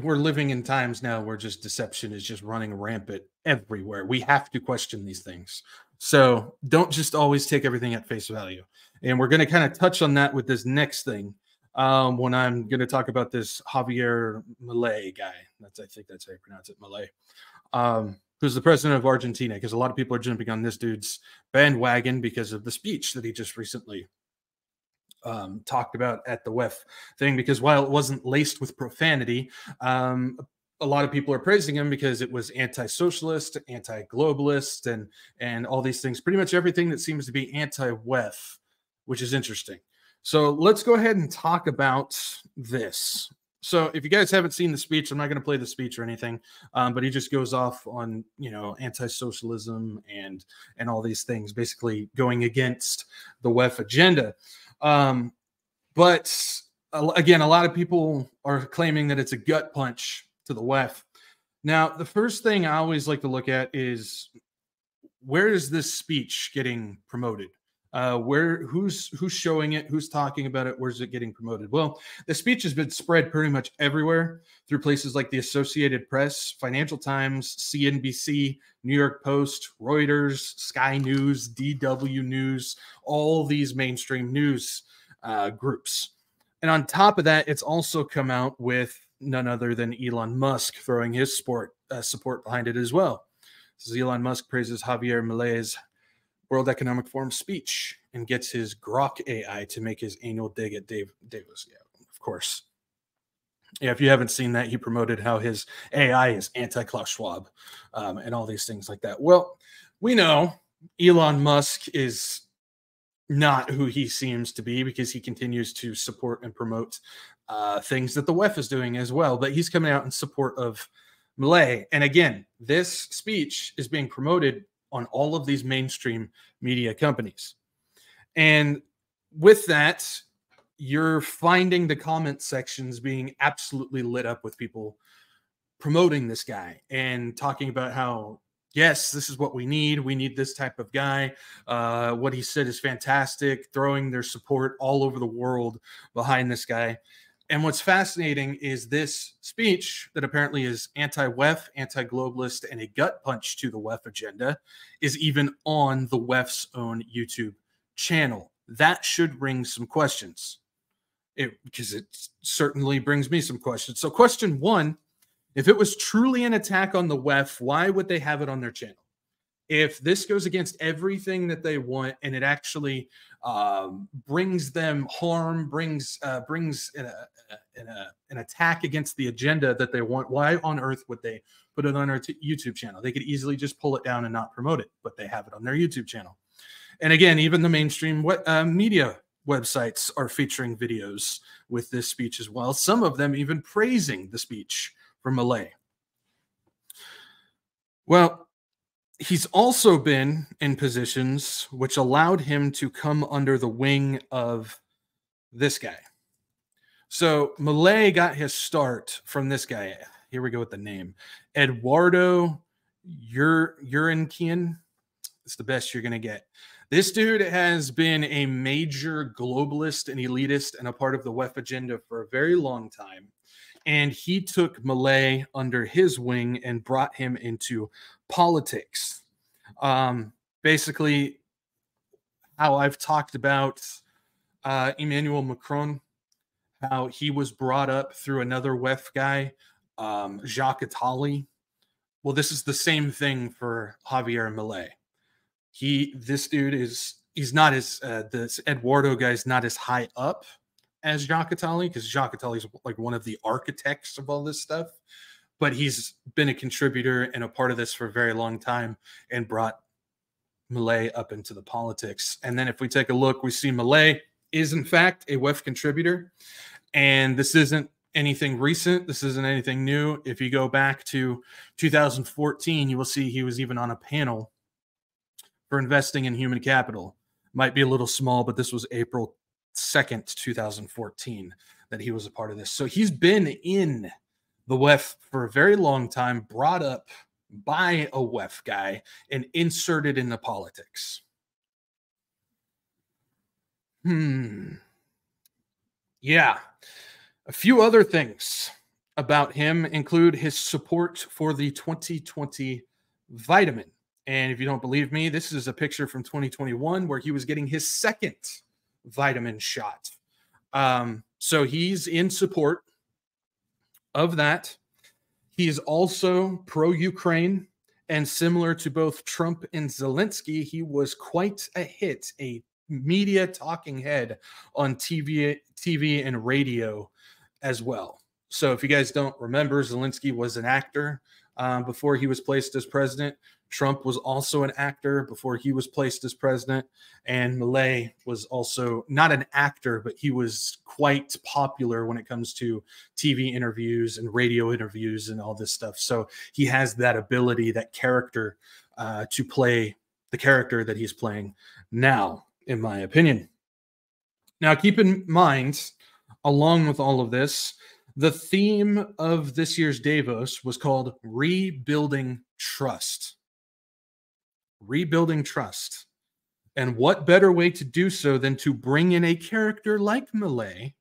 We're living in times now where just deception is just running rampant everywhere. We have to question these things. So don't just always take everything at face value. And we're going to kind of touch on that with this next thing when I'm going to talk about this Javier Milei guy. I think that's how you pronounce it, Milei, who's the president of Argentina, because a lot of people are jumping on this dude's bandwagon because of the speech that he just recently talked about at the WEF thing, because while it wasn't laced with profanity, a lot of people are praising him because it was anti-socialist, anti-globalist, and all these things, pretty much everything that seems to be anti-WEF, which is interesting. So let's go ahead and talk about this. So if you guys haven't seen the speech, I'm not going to play the speech or anything, but he just goes off on, you know, anti-socialism and all these things, basically going against the WEF agenda. But again, a lot of people are claiming that it's a gut punch to the WEF. Now, the first thing I always like to look at is, where is this speech getting promoted? Who's showing it? Who's talking about it? Where's it getting promoted? Well, the speech has been spread pretty much everywhere through places like the Associated Press, Financial Times, CNBC, New York Post, Reuters, Sky News, DW News, all these mainstream news groups. And on top of that, it's also come out with none other than Elon Musk throwing his support behind it as well. This is Elon Musk praises Javier Milei's World Economic Forum speech and gets his Grok AI to make his annual dig at Davos. Yeah, of course. Yeah, if you haven't seen that, he promoted how his AI is anti-Klaus Schwab and all these things like that. Well, we know Elon Musk is not who he seems to be, because he continues to support and promote things that the WEF is doing as well. But he's coming out in support of Milei. And again, this speech is being promoted on all of these mainstream media companies. And with that, you're finding the comment sections being absolutely lit up with people promoting this guy and talking about how, yes, this is what we need. We need this type of guy. What he said is fantastic, throwing their support all over the world behind this guy. And what's fascinating is this speech that apparently is anti-WEF, anti-globalist, and a gut punch to the WEF agenda is even on the WEF's own YouTube channel. That should bring some questions, because it certainly brings me some questions. So question one, if it was truly an attack on the WEF, why would they have it on their channel? If this goes against everything that they want and it actually brings them harm, brings an attack against the agenda that they want, why on earth would they put it on our YouTube channel? They could easily just pull it down and not promote it, but they have it on their YouTube channel. And again, even the mainstream media websites are featuring videos with this speech as well, some of them even praising the speech from Milei. Well, he's also been in positions which allowed him to come under the wing of this guy. So Milei got his start from this guy. Here we go with the name. Eduardo Urankian. It's the best you're going to get. This dude has been a major globalist and elitist and a part of the WEF agenda for a very long time. And he took Milei under his wing and brought him into politics. Basically, how I've talked about Emmanuel Macron, how he was brought up through another WEF guy, Jacques Attali. Well, this is the same thing for Javier Milei. This dude he's not as this Eduardo guy is not as high up as Jacques Attali, because Jacques Attali is like one of the architects of all this stuff, but he's been a contributor and a part of this for a very long time and brought Milei up into the politics. And then if we take a look, we see Milei is in fact a WEF contributor, and this isn't anything recent. This isn't anything new. If you go back to 2014, you will see he was even on a panel for investing in human capital. Might be a little small, but this was April 2nd, 2014 that he was a part of this. So he's been in the WEF for a very long time, brought up by a WEF guy and inserted into politics. Yeah. A few other things about him include his support for the 2020 vitamin. And if you don't believe me, this is a picture from 2021 where he was getting his second vitamin shot. So he's in support of that. He is also pro-Ukraine, and similar to both Trump and Zelensky, he was quite a hit, a media talking head on TV and radio as well. So if you guys don't remember, Zelensky was an actor before he was placed as president. Trump was also an actor before he was placed as president. And Milei was also not an actor, but he was quite popular when it comes to TV interviews and radio interviews and all this stuff. So he has that ability, that character to play the character that he's playing now, in my opinion. Now, keep in mind, along with all of this, the theme of this year's Davos was called Rebuilding Trust. Rebuilding trust. And what better way to do so than to bring in a character like Milei,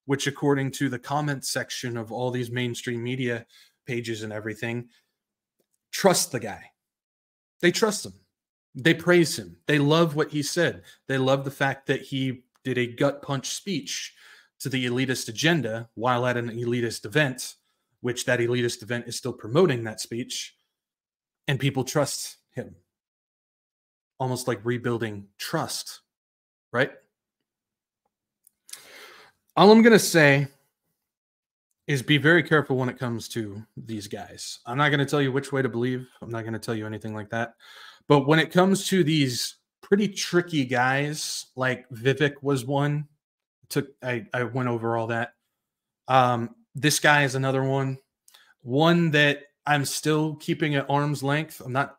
which according to the comment section of all these mainstream media pages and everything, trust the guy. They trust him. They praise him. They love what he said. They love the fact that he did a gut punch speech to the elitist agenda while at an elitist event, which that elitist event is still promoting that speech, and people trust him. Almost like rebuilding trust, right? All I'm going to say is be very careful when it comes to these guys. I'm not going to tell you which way to believe. I'm not going to tell you anything like that. But when it comes to these pretty tricky guys, like Vivek was one, I went over all that. This guy is another one that I'm still keeping at arm's length. I'm not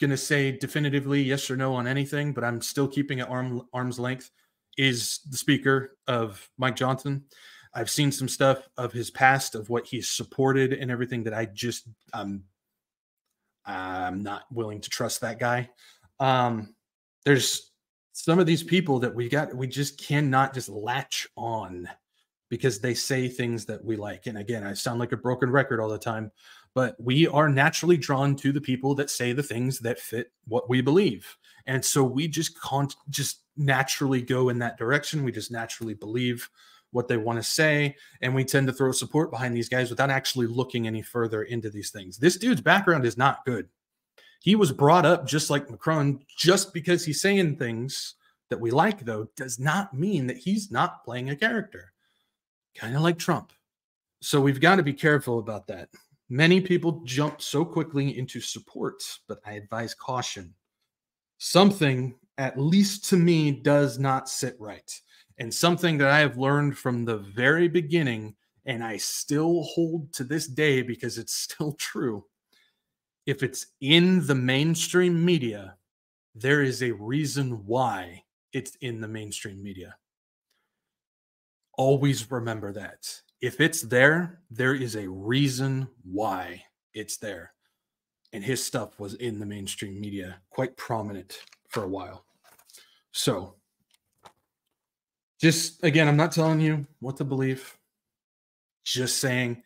going to say definitively yes or no on anything, but I'm still keeping at arm's length, is the speaker of Mike Johnson. I've seen some stuff of his past, of what he's supported and everything that I'm not willing to trust that guy. There's some of these people that we just cannot just latch on because they say things that we like. And again, I sound like a broken record all the time, but we are naturally drawn to the people that say the things that fit what we believe. And so we just can't just naturally go in that direction. We just naturally believe what they want to say. And we tend to throw support behind these guys without actually looking any further into these things. This dude's background is not good. He was brought up just like Macron. Just because he's saying things that we like, though, does not mean that he's not playing a character. Kind of like Trump. So we've got to be careful about that. Many people jump so quickly into support, but I advise caution. Something, at least to me, does not sit right. And something that I have learned from the very beginning, and I still hold to this day because it's still true. If it's in the mainstream media, there is a reason why it's in the mainstream media. Always remember that. If it's there, there is a reason why it's there. And his stuff was in the mainstream media, quite prominent for a while. So, just again, I'm not telling you what to believe. Just saying,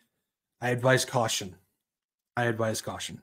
I advise caution. I advise caution.